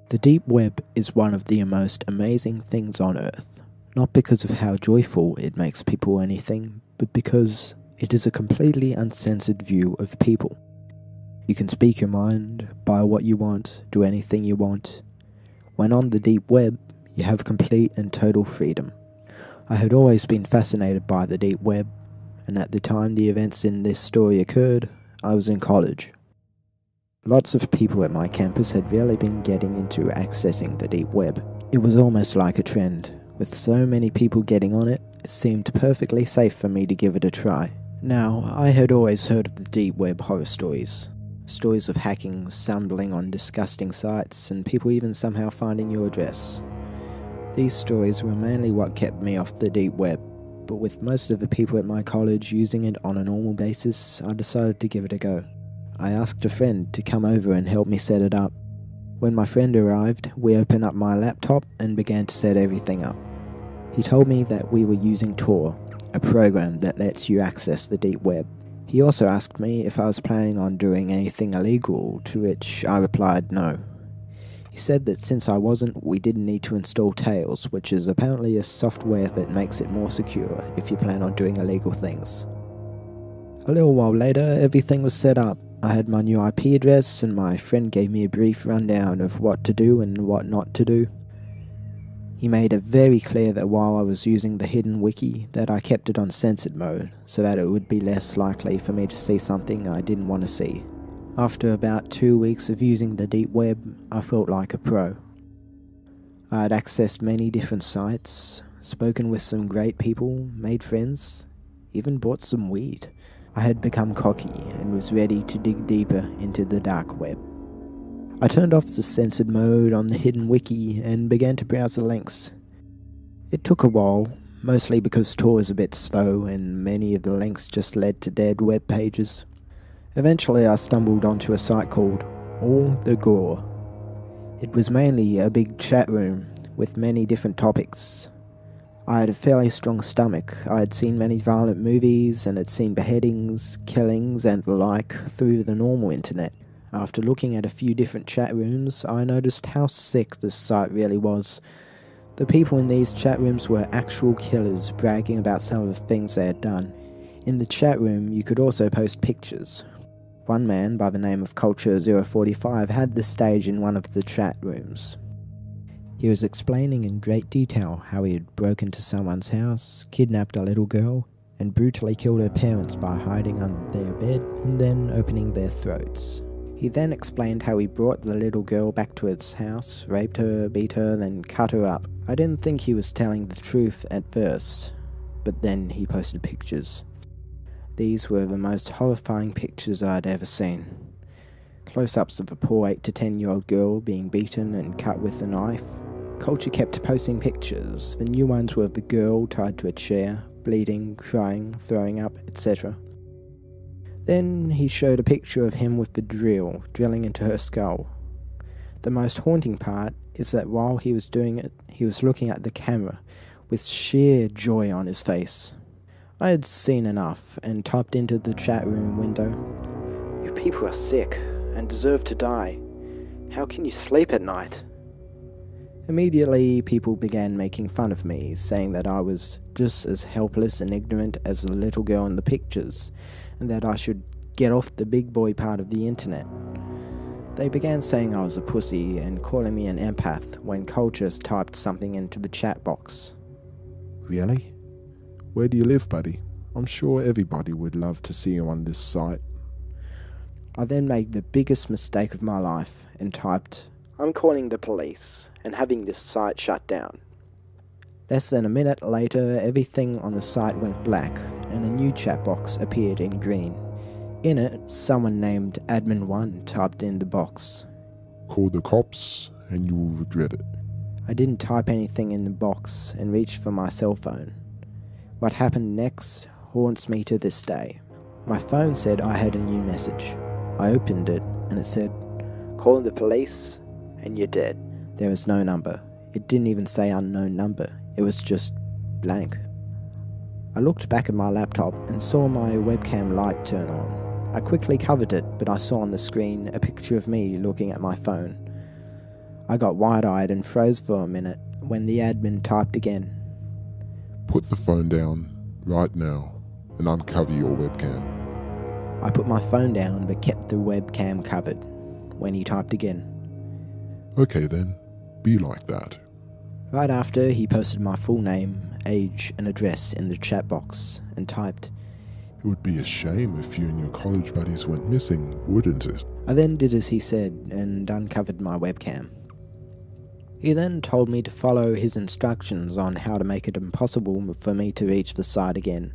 The deep web is one of the most amazing things on earth, not because of how joyful it makes people or anything, but because it is a completely uncensored view of people. You can speak your mind, buy what you want, do anything you want. When on the deep web, you have complete and total freedom. I had always been fascinated by the deep web, and at the time the events in this story occurred, I was in college. Lots of people at my campus had really been getting into accessing the deep web. It was almost like a trend. With so many people getting on it, it seemed perfectly safe for me to give it a try. Now, I had always heard of the deep web horror stories. Stories of hacking, stumbling on disgusting sites, and people even somehow finding your address. These stories were mainly what kept me off the deep web, but with most of the people at my college using it on a normal basis, I decided to give it a go. I asked a friend to come over and help me set it up. When my friend arrived, we opened up my laptop and began to set everything up. He told me that we were using Tor, a program that lets you access the deep web. He also asked me if I was planning on doing anything illegal, to which I replied no. He said that since I wasn't, we didn't need to install Tails, which is apparently a software that makes it more secure if you plan on doing illegal things. A little while later, everything was set up. I had my new IP address, and my friend gave me a brief rundown of what to do and what not to do. He made it very clear that while I was using the hidden wiki, that I kept it on censored mode, so that it would be less likely for me to see something I didn't want to see. After about 2 weeks of using the deep web, I felt like a pro. I had accessed many different sites, spoken with some great people, made friends, even bought some weed. I had become cocky and was ready to dig deeper into the dark web. I turned off the censored mode on the hidden wiki and began to browse the links. It took a while, mostly because Tor is a bit slow and many of the links just led to dead web pages. Eventually I stumbled onto a site called Gore. It was mainly a big chat room with many different topics. I had a fairly strong stomach. I had seen many violent movies and had seen beheadings, killings and the like through the normal internet. After looking at a few different chat rooms, I noticed how sick this site really was. The people in these chat rooms were actual killers bragging about some of the things they had done. In the chat room, you could also post pictures. One man by the name of Culture045 had the stage in one of the chat rooms. He was explaining in great detail how he had broken into someone's house, kidnapped a little girl, and brutally killed her parents by hiding under their bed and then opening their throats. He then explained how he brought the little girl back to its house, raped her, beat her, then cut her up. I didn't think he was telling the truth at first, but then he posted pictures. These were the most horrifying pictures I had ever seen. Close-ups of a poor 8 to 10-year-old girl being beaten and cut with a knife. Culture kept posting pictures. The new ones were of the girl tied to a chair, bleeding, crying, throwing up, etc. Then he showed a picture of him with the drill, drilling into her skull. The most haunting part is that while he was doing it, he was looking at the camera with sheer joy on his face. I had seen enough and typed into the chat room window, "You people are sick and deserve to die. How can you sleep at night?" Immediately, people began making fun of me, saying that I was just as helpless and ignorant as the little girl in the pictures, and that I should get off the big boy part of the internet. They began saying I was a pussy and calling me an empath when Culture typed something into the chat box. Really? Where do you live, buddy? I'm sure everybody would love to see you on this site. I then made the biggest mistake of my life and typed, "I'm calling the police and having this site shut down." Less than a minute later, everything on the site went black and a new chat box appeared in green. In it, someone named Admin1 typed in the box, "Call the cops and you'll regret it." I didn't type anything in the box and reached for my cell phone. What happened next haunts me to this day. My phone said I had a new message. I opened it and it said, "Call the police and you're dead." There was no number. It didn't even say unknown number. It was just blank. I looked back at my laptop and saw my webcam light turn on. I quickly covered it, but I saw on the screen a picture of me looking at my phone. I got wide-eyed and froze for a minute when the admin typed again. Put the phone down right now and uncover your webcam. I put my phone down but kept the webcam covered when he typed again. Okay then, be like that. Right after, he posted my full name, age and address in the chat box and typed, It would be a shame if you and your college buddies went missing, wouldn't it? I then did as he said and uncovered my webcam. He then told me to follow his instructions on how to make it impossible for me to reach the site again.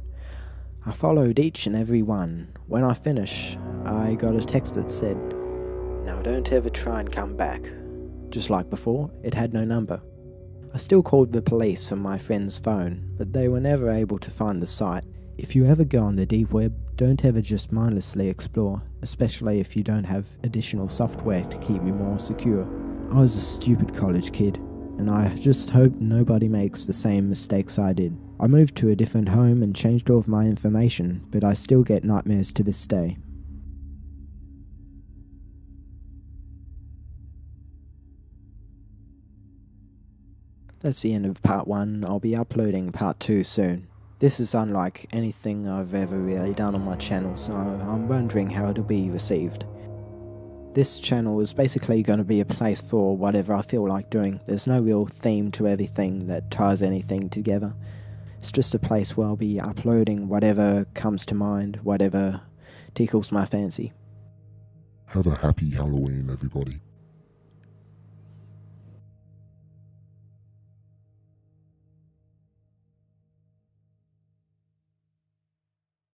I followed each and every one. When I finished, I got a text that said, "Now don't ever try and come back." Just like before, it had no number. I still called the police from my friend's phone, but they were never able to find the site. If you ever go on the deep web, don't ever just mindlessly explore, especially if you don't have additional software to keep you more secure. I was a stupid college kid, and I just hope nobody makes the same mistakes I did. I moved to a different home and changed all of my information, but I still get nightmares to this day. That's the end of part 1. I'll be uploading part 2 soon. This is unlike anything I've ever really done on my channel, so I'm wondering how it'll be received. This channel is basically going to be a place for whatever I feel like doing. There's no real theme to everything that ties anything together. It's just a place where I'll be uploading whatever comes to mind, whatever tickles my fancy. Have a happy Halloween, everybody.